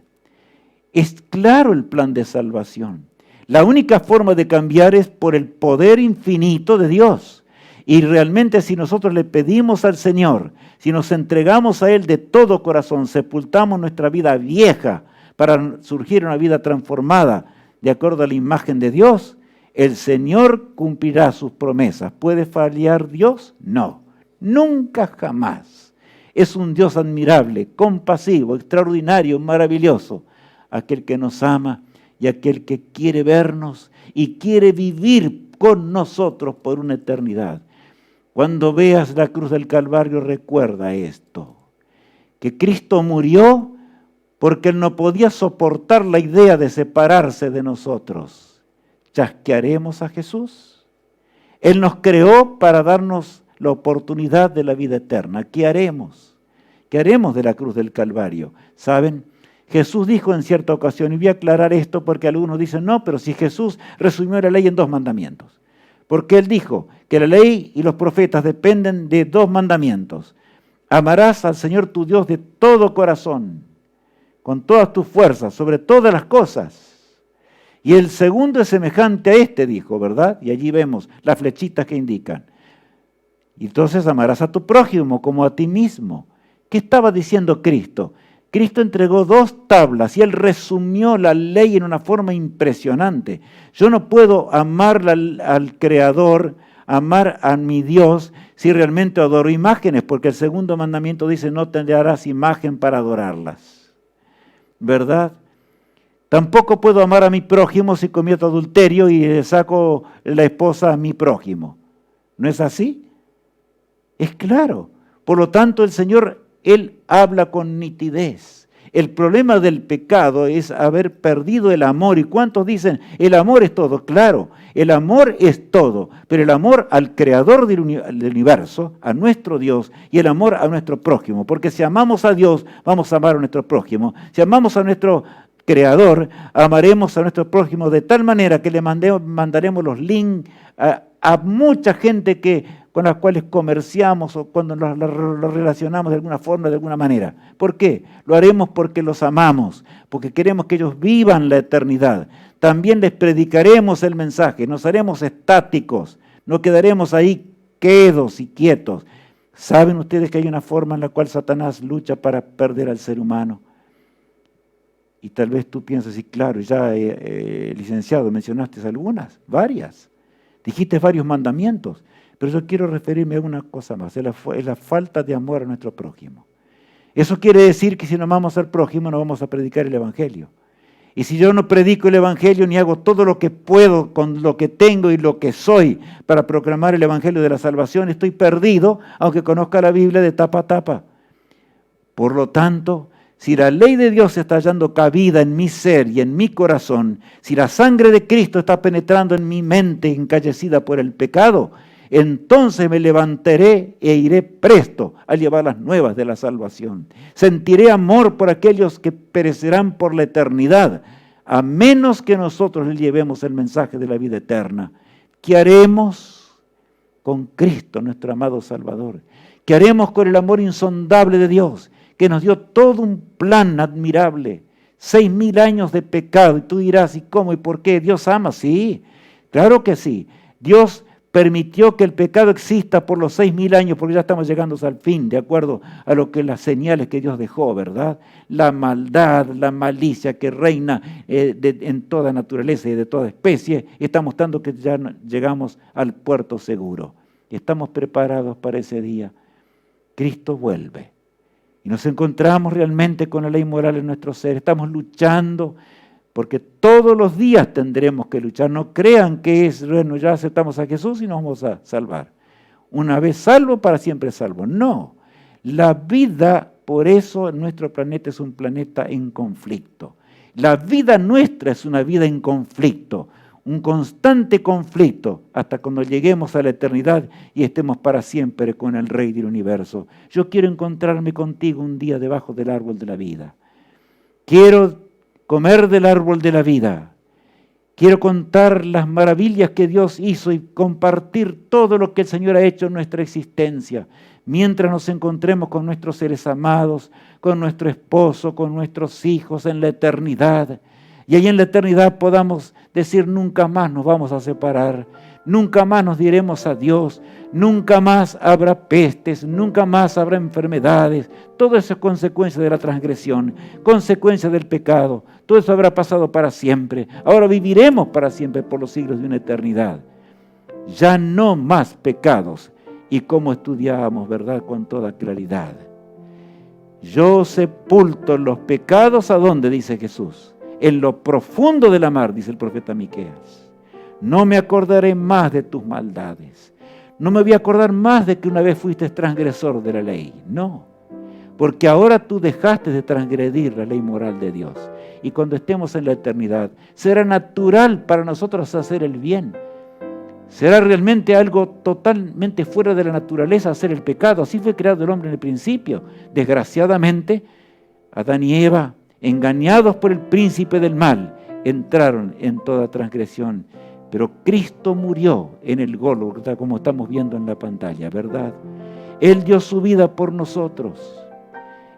Es claro el plan de salvación. La única forma de cambiar es por el poder infinito de Dios. Y realmente si nosotros le pedimos al Señor, si nos entregamos a Él de todo corazón, sepultamos nuestra vida vieja para surgir una vida transformada de acuerdo a la imagen de Dios, el Señor cumplirá sus promesas. ¿Puede fallar Dios? No, nunca jamás. Es un Dios admirable, compasivo, extraordinario, maravilloso, aquel que nos ama y aquel que quiere vernos y quiere vivir con nosotros por una eternidad. Cuando veas la cruz del Calvario, recuerda esto, que Cristo murió porque Él no podía soportar la idea de separarse de nosotros. ¿Chasquearemos a Jesús? Él nos creó para darnos la oportunidad de la vida eterna. ¿Qué haremos? ¿Qué haremos de la cruz del Calvario? ¿Saben? Jesús dijo en cierta ocasión, y voy a aclarar esto porque algunos dicen, no, pero si Jesús resumió la ley en 2 mandamientos. Porque Él dijo que la ley y los profetas dependen de 2 mandamientos. Amarás al Señor tu Dios de todo corazón, con todas tus fuerzas, sobre todas las cosas. Y el segundo es semejante a este, dijo, ¿verdad? Y allí vemos las flechitas que indican. Y entonces amarás a tu prójimo como a ti mismo. ¿Qué estaba diciendo Cristo? Cristo entregó 2 tablas y Él resumió la ley en una forma impresionante. Yo no puedo amar al Creador, amar a mi Dios, si realmente adoro imágenes, porque el segundo mandamiento dice, no te harás imagen para adorarlas. ¿Verdad? Tampoco puedo amar a mi prójimo si cometo adulterio y le saco la esposa a mi prójimo. ¿No es así? Es claro. Por lo tanto, el Señor, Él habla con nitidez. El problema del pecado es haber perdido el amor. ¿Y cuántos dicen, el amor es todo? Claro, el amor es todo, pero el amor al Creador del universo, a nuestro Dios, y el amor a nuestro prójimo. Porque si amamos a Dios, vamos a amar a nuestro prójimo. Si amamos a nuestro Creador, amaremos a nuestro prójimo de tal manera que le mandaremos los links a mucha gente con las cuales comerciamos o cuando los relacionamos de alguna forma, de alguna manera. ¿Por qué? Lo haremos porque los amamos, porque queremos que ellos vivan la eternidad. También les predicaremos el mensaje, nos haremos estáticos, no quedaremos ahí quedos y quietos. ¿Saben ustedes que hay una forma en la cual Satanás lucha para perder al ser humano? Y tal vez tú piensas, sí, claro, ya licenciado, mencionaste algunas, varias. Dijiste varios mandamientos, pero yo quiero referirme a una cosa más, es la falta de amor a nuestro prójimo. Eso quiere decir que si no amamos al prójimo no vamos a predicar el Evangelio. Y si yo no predico el Evangelio ni hago todo lo que puedo con lo que tengo y lo que soy para proclamar el Evangelio de la salvación, estoy perdido, aunque conozca la Biblia de tapa a tapa. Por lo tanto, si la ley de Dios está hallando cabida en mi ser y en mi corazón, si la sangre de Cristo está penetrando en mi mente encallecida por el pecado, entonces me levantaré e iré presto a llevar las nuevas de la salvación. Sentiré amor por aquellos que perecerán por la eternidad, a menos que nosotros les llevemos el mensaje de la vida eterna. ¿Qué haremos con Cristo, nuestro amado Salvador? ¿Qué haremos con el amor insondable de Dios, que nos dio todo un plan admirable? 6.000 años de pecado, y tú dirás, ¿y cómo y por qué? ¿Dios ama? Sí, claro que sí. Dios permitió que el pecado exista por los 6.000 años, porque ya estamos llegando al fin, de acuerdo a lo que las señales que Dios dejó, ¿verdad? La maldad, la malicia que reina en toda naturaleza y de toda especie, está mostrando que ya llegamos al puerto seguro. Estamos preparados para ese día. Cristo vuelve. Y nos encontramos realmente con la ley moral en nuestro ser. Estamos luchando, porque todos los días tendremos que luchar. No crean que es, bueno, ya aceptamos a Jesús y nos vamos a salvar. Una vez salvo, para siempre salvo. No, la vida, por eso nuestro planeta es un planeta en conflicto. La vida nuestra es una vida en conflicto, un constante conflicto, hasta cuando lleguemos a la eternidad y estemos para siempre con el Rey del universo. Yo quiero encontrarme contigo un día debajo del árbol de la vida. Quiero comer del árbol de la vida. Quiero contar las maravillas que Dios hizo y compartir todo lo que el Señor ha hecho en nuestra existencia, mientras nos encontremos con nuestros seres amados, con nuestro esposo, con nuestros hijos en la eternidad. Y ahí en la eternidad podamos decir, nunca más nos vamos a separar, nunca más nos diremos adiós, nunca más habrá pestes, nunca más habrá enfermedades. Todo eso es consecuencia de la transgresión, consecuencia del pecado. Todo eso habrá pasado para siempre. Ahora viviremos para siempre por los siglos de una eternidad. Ya no más pecados. Y como estudiábamos, ¿verdad?, con toda claridad. Yo sepulto los pecados, ¿a dónde?, dice Jesús. En lo profundo de la mar, dice el profeta Miqueas. No me acordaré más de tus maldades. No me voy a acordar más de que una vez fuiste transgresor de la ley. No, porque ahora tú dejaste de transgredir la ley moral de Dios. Y cuando estemos en la eternidad, será natural para nosotros hacer el bien. Será realmente algo totalmente fuera de la naturaleza hacer el pecado. Así fue creado el hombre en el principio. Desgraciadamente, Adán y Eva, engañados por el príncipe del mal, entraron en toda transgresión. Pero Cristo murió en el Gólgota, como estamos viendo en la pantalla, ¿verdad? Él dio su vida por nosotros.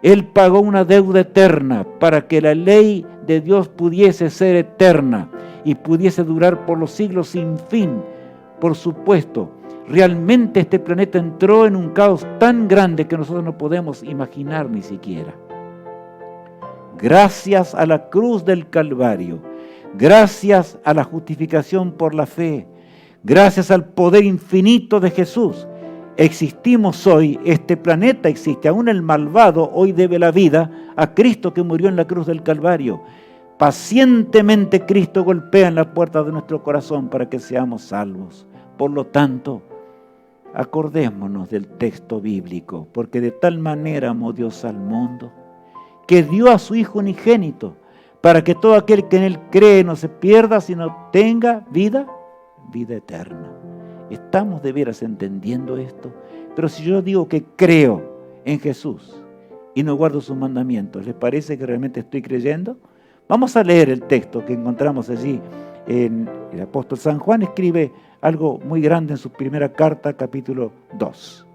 Él pagó una deuda eterna para que la ley de Dios pudiese ser eterna y pudiese durar por los siglos sin fin. Por supuesto, realmente este planeta entró en un caos tan grande que nosotros no podemos imaginar ni siquiera. Gracias a la cruz del Calvario, gracias a la justificación por la fe, gracias al poder infinito de Jesús, existimos hoy, este planeta existe, aún el malvado hoy debe la vida a Cristo que murió en la cruz del Calvario. Pacientemente Cristo golpea en la puerta de nuestro corazón para que seamos salvos. Por lo tanto, acordémonos del texto bíblico, porque de tal manera amó Dios al mundo, que dio a su Hijo unigénito, para que todo aquel que en Él cree no se pierda, sino tenga vida eterna. ¿Estamos de veras entendiendo esto? Pero si yo digo que creo en Jesús y no guardo sus mandamientos, ¿les parece que realmente estoy creyendo? Vamos a leer el texto que encontramos allí. El apóstol San Juan escribe algo muy grande en su primera carta, capítulo 2.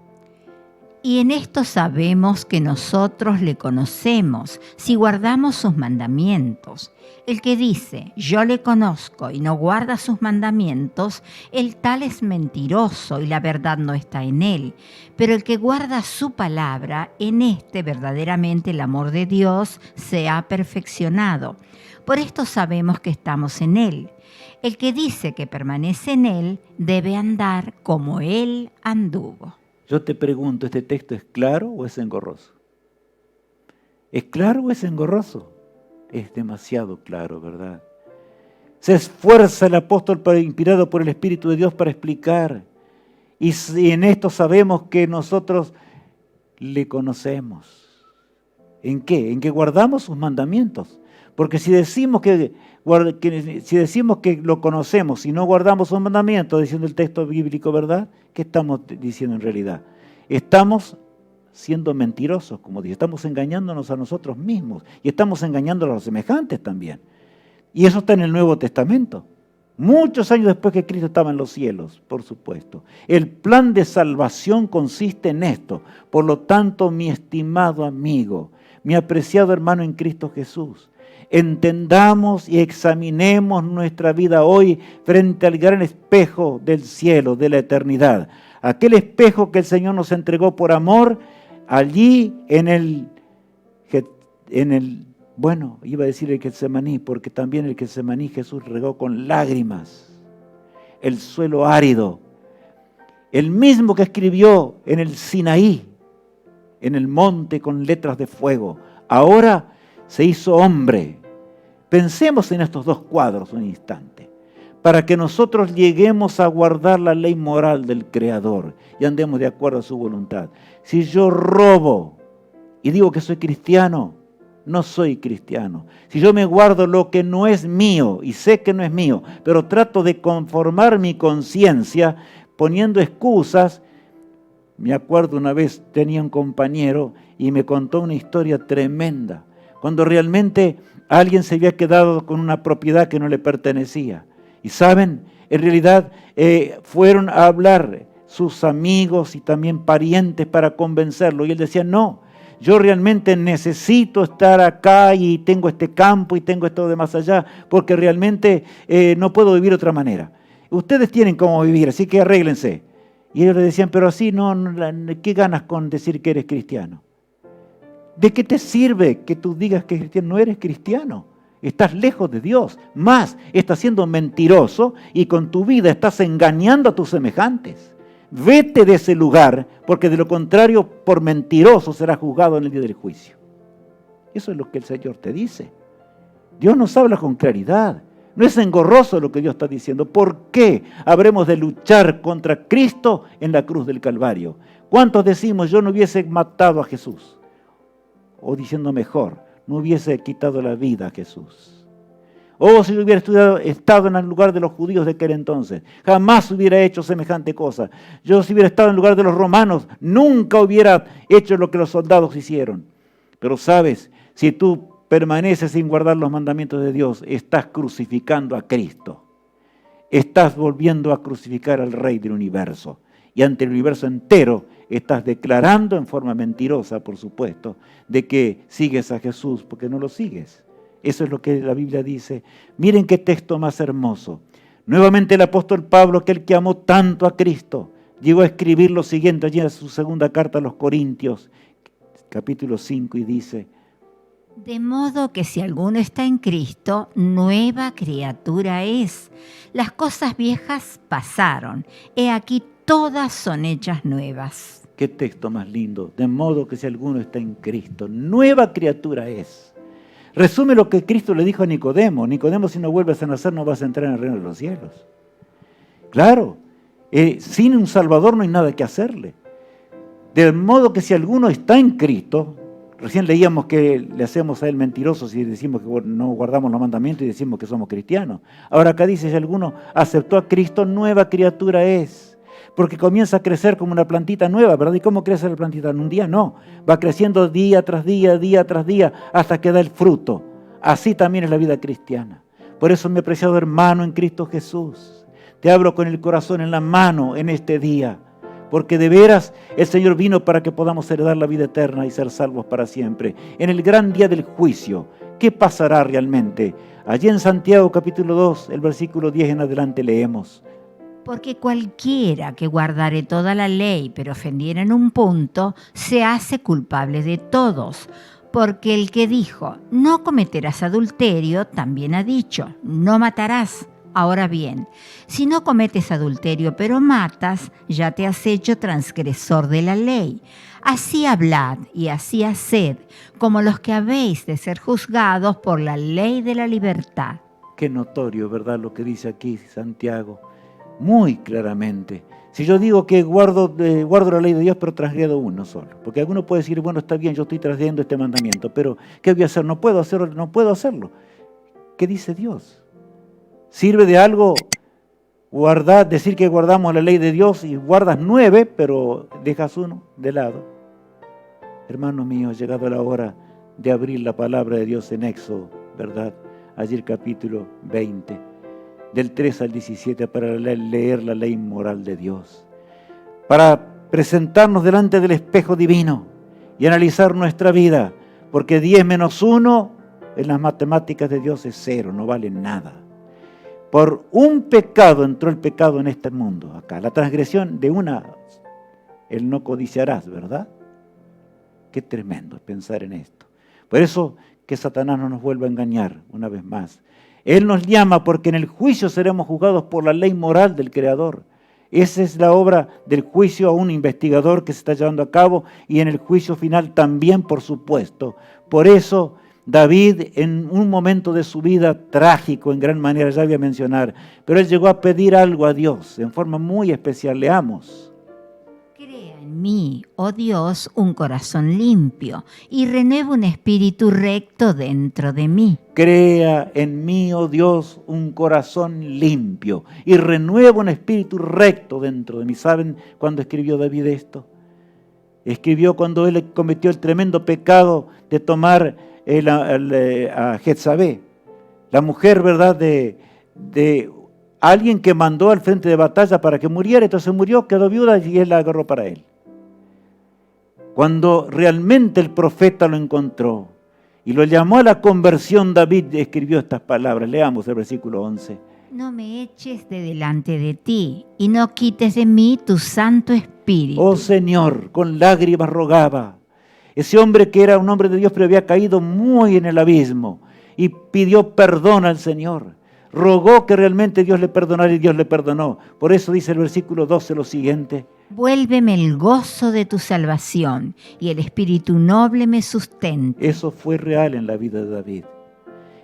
Y en esto sabemos que nosotros le conocemos, si guardamos sus mandamientos. El que dice, yo le conozco y no guarda sus mandamientos, el tal es mentiroso y la verdad no está en él. Pero el que guarda su palabra, en este verdaderamente el amor de Dios se ha perfeccionado. Por esto sabemos que estamos en él. El que dice que permanece en él, debe andar como él anduvo. Yo te pregunto, ¿este texto es claro o es engorroso? ¿Es claro o es engorroso? Es demasiado claro, ¿verdad? Se esfuerza el apóstol inspirado por el Espíritu de Dios para explicar. Y en esto sabemos que nosotros le conocemos. ¿En qué? En que guardamos sus mandamientos. Porque si decimos que lo conocemos y no guardamos sus mandamientos, diciendo el texto bíblico, ¿verdad? ¿Qué estamos diciendo en realidad? Estamos siendo mentirosos, como dice, estamos engañándonos a nosotros mismos y estamos engañando a los semejantes también. Y eso está en el Nuevo Testamento. Muchos años después que Cristo estaba en los cielos, por supuesto. El plan de salvación consiste en esto. Por lo tanto, mi estimado amigo, mi apreciado hermano en Cristo Jesús, entendamos y examinemos nuestra vida hoy frente al gran espejo del cielo, de la eternidad. Aquel espejo que el Señor nos entregó por amor, allí en el iba a decir el Getsemaní, porque también el Getsemaní Jesús regó con lágrimas el suelo árido. El mismo que escribió en el Sinaí, en el monte con letras de fuego, ahora se hizo hombre. Pensemos en estos dos cuadros un instante, para que nosotros lleguemos a guardar la ley moral del Creador y andemos de acuerdo a su voluntad. Si yo robo y digo que soy cristiano, no soy cristiano. Si yo me guardo lo que no es mío y sé que no es mío, pero trato de conformar mi conciencia poniendo excusas. Me acuerdo una vez tenía un compañero y me contó una historia tremenda, cuando realmente alguien se había quedado con una propiedad que no le pertenecía. Y saben, en realidad fueron a hablar sus amigos y también parientes para convencerlo. Y él decía, no, yo realmente necesito estar acá y tengo este campo y tengo esto de más allá, porque realmente no puedo vivir de otra manera. Ustedes tienen cómo vivir, así que arréglense. Y ellos le decían, pero así ¿qué ganas con decir que eres cristiano? ¿De qué te sirve que tú digas que eres cristiano? No eres cristiano. Estás lejos de Dios. Más, estás siendo mentiroso y con tu vida estás engañando a tus semejantes. Vete de ese lugar, porque de lo contrario, por mentiroso serás juzgado en el día del juicio. Eso es lo que el Señor te dice. Dios nos habla con claridad. No es engorroso lo que Dios está diciendo. ¿Por qué habremos de luchar contra Cristo en la cruz del Calvario? ¿Cuántos decimos, yo no hubiese matado a Jesús? O diciendo mejor, no hubiese quitado la vida a Jesús. O si hubiera estado en el lugar de los judíos de aquel entonces, jamás hubiera hecho semejante cosa. Yo si hubiera estado en el lugar de los romanos, nunca hubiera hecho lo que los soldados hicieron. Pero sabes, si tú permaneces sin guardar los mandamientos de Dios, estás crucificando a Cristo. Estás volviendo a crucificar al Rey del universo. Y ante el universo entero estás declarando en forma mentirosa, por supuesto, de que sigues a Jesús, porque no lo sigues. Eso es lo que la Biblia dice. Miren qué texto más hermoso. Nuevamente el apóstol Pablo, aquel que amó tanto a Cristo, llegó a escribir lo siguiente allí en su segunda carta a los Corintios, capítulo 5, y dice: de modo que si alguno está en Cristo, nueva criatura es. Las cosas viejas pasaron, he aquí todas son hechas nuevas. Qué texto más lindo. De modo que si alguno está en Cristo, nueva criatura es. Resume lo que Cristo le dijo a Nicodemo. Nicodemo, si no vuelves a nacer, no vas a entrar en el reino de los cielos. Claro, sin un Salvador no hay nada que hacerle. De modo que si alguno está en Cristo, recién leíamos que le hacemos a él mentirosos si decimos que no guardamos los mandamientos y decimos que somos cristianos. Ahora acá dice, si alguno aceptó a Cristo, nueva criatura es. Porque comienza a crecer como una plantita nueva, ¿verdad? ¿Y cómo crece la plantita? En un día no. Va creciendo día tras día, hasta que da el fruto. Así también es la vida cristiana. Por eso, mi apreciado hermano en Cristo Jesús, te hablo con el corazón en la mano en este día. porque de veras el Señor vino para que podamos heredar la vida eterna y ser salvos para siempre. En el gran día del juicio, ¿qué pasará realmente? Allí en Santiago capítulo 2, el versículo 10 en adelante leemos: Porque cualquiera que guardare toda la ley, pero ofendiera en un punto, se hace culpable de todos. Porque el que dijo, no cometerás adulterio, también ha dicho, no matarás. Ahora bien, si no cometes adulterio, pero matas, ya te has hecho transgresor de la ley. Así hablad y así haced, como los que habéis de ser juzgados por la ley de la libertad. Qué notorio, ¿verdad?, lo que dice aquí Santiago, muy claramente. Si yo digo que guardo la ley de Dios, pero transgredo uno solo. Porque alguno puede decir, bueno, está bien, yo estoy transgrediendo este mandamiento, pero ¿qué voy a hacer? No puedo hacerlo. ¿Qué dice Dios? ¿Sirve de algo decir que guardamos la ley de Dios y guardas 9, pero dejas uno de lado? Hermano mío, ha llegado la hora de abrir la palabra de Dios en Éxodo, ¿verdad? Allí el capítulo 20, del 3 al 17, para leer la ley moral de Dios. Para presentarnos delante del espejo divino y analizar nuestra vida, porque 10 menos 1 en las matemáticas de Dios es 0, no vale nada. Por un pecado entró el pecado en este mundo, acá. La transgresión de una, el no codiciarás, ¿verdad? Qué tremendo es pensar en esto. Por eso que Satanás no nos vuelva a engañar una vez más. Él nos llama porque en el juicio seremos juzgados por la ley moral del Creador. Esa es la obra del juicio a un investigador que se está llevando a cabo, y en el juicio final también, por supuesto. Por eso David, en un momento de su vida trágico, en gran manera, ya voy a mencionar, pero él llegó a pedir algo a Dios en forma muy especial. Leamos. Crea en mí, oh Dios, un corazón limpio y renueva un espíritu recto dentro de mí. Crea en mí, oh Dios, un corazón limpio y renueva un espíritu recto dentro de mí. ¿Saben cuándo escribió David esto? Escribió cuando él cometió el tremendo pecado de tomar a Jezabel, la mujer, ¿verdad?, de alguien que mandó al frente de batalla para que muriera. Entonces murió, quedó viuda y él la agarró para él. Cuando realmente el profeta lo encontró y lo llamó a la conversión, David escribió estas palabras. Leamos el versículo 11. No me eches de delante de ti y no quites de mí tu Santo Espíritu. Oh Señor, con lágrimas rogaba. Ese hombre que era un hombre de Dios, pero había caído muy en el abismo y pidió perdón al Señor. Rogó que realmente Dios le perdonara y Dios le perdonó. Por eso dice el versículo 12 lo siguiente. Vuélveme el gozo de tu salvación y el espíritu noble me sustente. Eso fue real en la vida de David.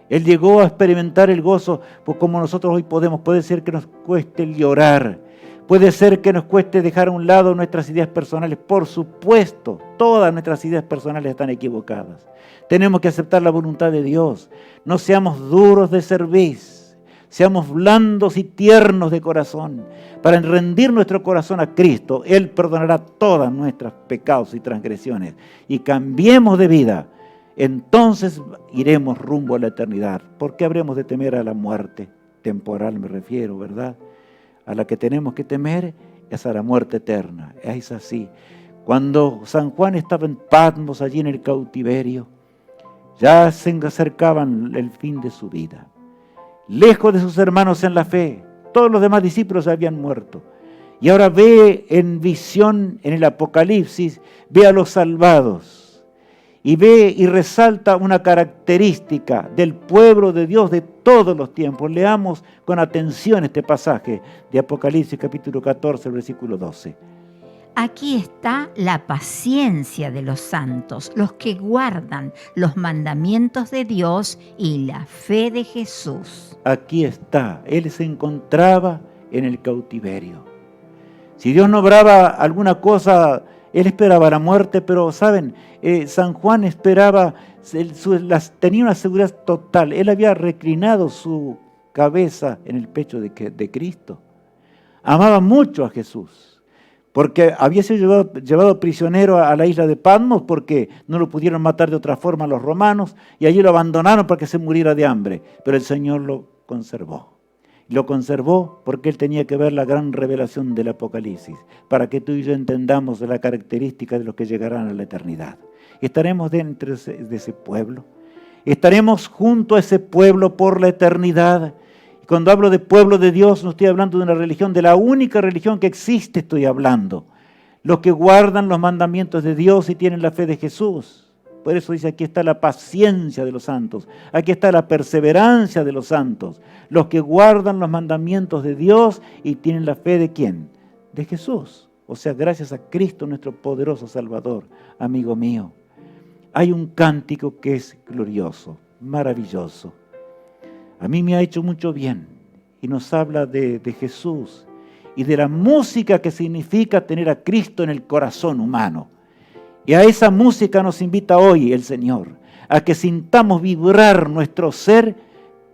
Él llegó a experimentar el gozo, pues como nosotros hoy podemos. Puede ser que nos cueste llorar, puede ser que nos cueste dejar a un lado nuestras ideas personales. Por supuesto, todas nuestras ideas personales están equivocadas. Tenemos que aceptar la voluntad de Dios. No seamos duros de cerviz, seamos blandos y tiernos de corazón, para rendir nuestro corazón a Cristo. Él perdonará todos nuestros pecados y transgresiones, y cambiemos de vida. Entonces iremos rumbo a la eternidad. ¿Por qué habremos de temer a la muerte temporal, me refiero, verdad? A la que tenemos que temer es a la muerte eterna. Es así. Cuando San Juan estaba en Patmos, allí en el cautiverio, ya se acercaban el fin de su vida. Lejos de sus hermanos en la fe, todos los demás discípulos habían muerto. Y ahora ve en visión, en el Apocalipsis, ve a los salvados. Y ve y resalta una característica del pueblo de Dios de todos los tiempos. Leamos con atención este pasaje de Apocalipsis capítulo 14, versículo 12. Aquí está la paciencia de los santos, los que guardan los mandamientos de Dios y la fe de Jesús. Aquí está. Él se encontraba en el cautiverio. Si Dios no obraba alguna cosa, él esperaba la muerte, pero ¿saben? San Juan esperaba, tenía una seguridad total. Él había reclinado su cabeza en el pecho de Cristo. Amaba mucho a Jesús, porque había sido llevado prisionero a la isla de Patmos, porque no lo pudieron matar de otra forma los romanos, y allí lo abandonaron para que se muriera de hambre, pero el Señor lo conservó. Lo conservó porque Él tenía que ver la gran revelación del Apocalipsis, para que tú y yo entendamos la característica de los que llegarán a la eternidad. Estaremos dentro de ese pueblo. Estaremos junto a ese pueblo por la eternidad. Y cuando hablo de pueblo de Dios, no estoy hablando de una religión, de la única religión que existe estoy hablando. Los que guardan los mandamientos de Dios y tienen la fe de Jesús. Por eso dice, aquí está la paciencia de los santos, aquí está la perseverancia de los santos. Los que guardan los mandamientos de Dios y tienen la fe de ¿quién? De Jesús. O sea, gracias a Cristo, nuestro poderoso Salvador, amigo mío. Hay un cántico que es glorioso, maravilloso. A mí me ha hecho mucho bien y nos habla de Jesús y de la música que significa tener a Cristo en el corazón humano. Y a esa música nos invita hoy el Señor, a que sintamos vibrar nuestro ser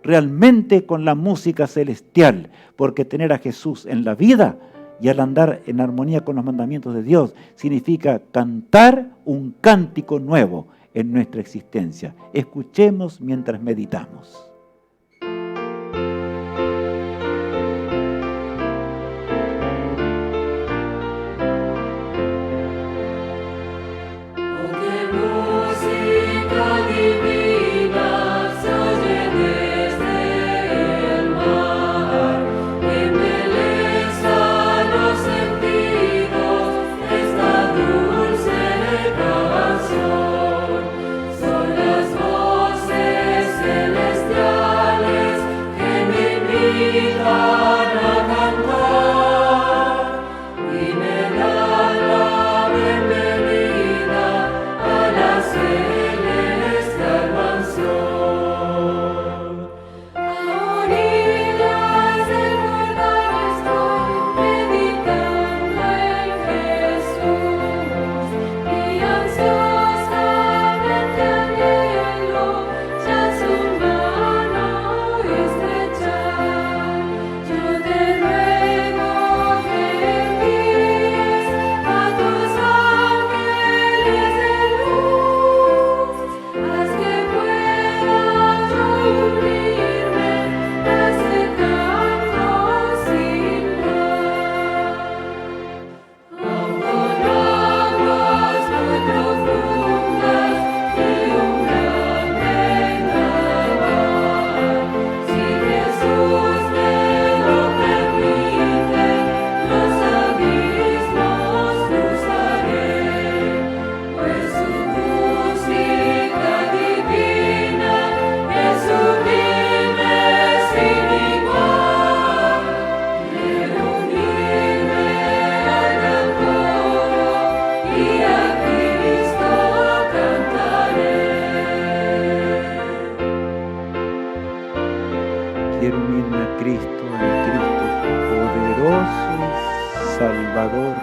realmente con la música celestial, porque tener a Jesús en la vida y al andar en armonía con los mandamientos de Dios significa cantar un cántico nuevo en nuestra existencia. Escuchemos mientras meditamos. Quiero unirme a Cristo poderoso y Salvador.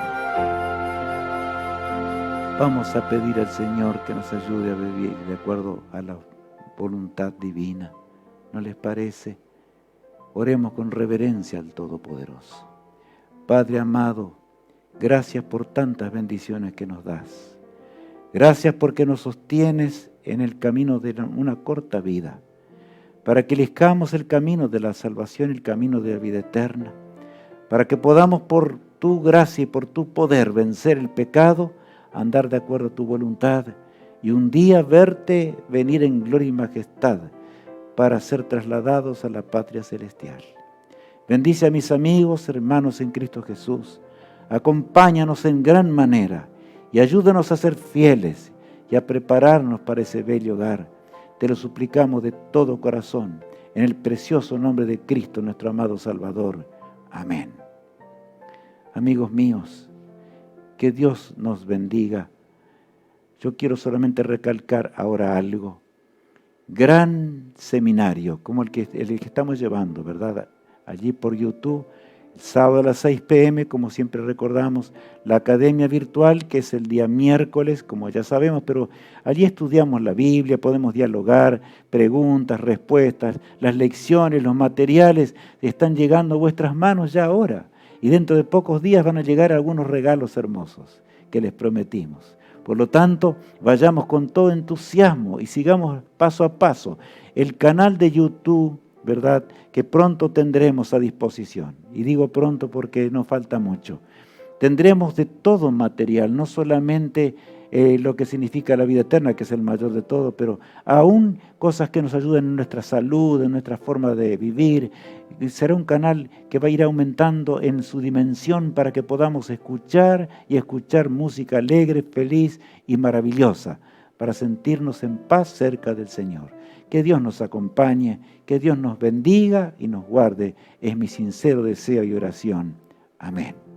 Vamos a pedir al Señor que nos ayude a vivir de acuerdo a la voluntad divina. ¿No les parece? Oremos con reverencia al Todopoderoso. Padre amado, gracias por tantas bendiciones que nos das. Gracias porque nos sostienes en el camino de una corta vida, para que elijamos el camino de la salvación, el camino de la vida eterna, para que podamos por tu gracia y por tu poder vencer el pecado, andar de acuerdo a tu voluntad y un día verte venir en gloria y majestad para ser trasladados a la patria celestial. Bendice a mis amigos, hermanos en Cristo Jesús. Acompáñanos en gran manera y ayúdanos a ser fieles y a prepararnos para ese bello hogar. Te lo suplicamos de todo corazón, en el precioso nombre de Cristo, nuestro amado Salvador. Amén. Amigos míos, que Dios nos bendiga. Yo quiero solamente recalcar ahora algo. Gran seminario, como el que estamos llevando, ¿verdad? Allí por YouTube, el sábado a las 6 p.m., como siempre recordamos, la academia virtual, que es el día miércoles, como ya sabemos, pero allí estudiamos la Biblia, podemos dialogar, preguntas, respuestas, las lecciones, los materiales están llegando a vuestras manos ya ahora. Y dentro de pocos días van a llegar algunos regalos hermosos que les prometimos. Por lo tanto, vayamos con todo entusiasmo y sigamos paso a paso el canal de YouTube ¿verdad?, que pronto tendremos a disposición. Y digo pronto porque nos falta mucho. Tendremos de todo material, no solamente lo que significa la vida eterna, que es el mayor de todo, pero aún cosas que nos ayuden en nuestra salud, en nuestra forma de vivir. Será un canal que va a ir aumentando en su dimensión para que podamos escuchar y escuchar música alegre, feliz y maravillosa, para sentirnos en paz cerca del Señor. Que Dios nos acompañe, que Dios nos bendiga y nos guarde, es mi sincero deseo y oración. Amén.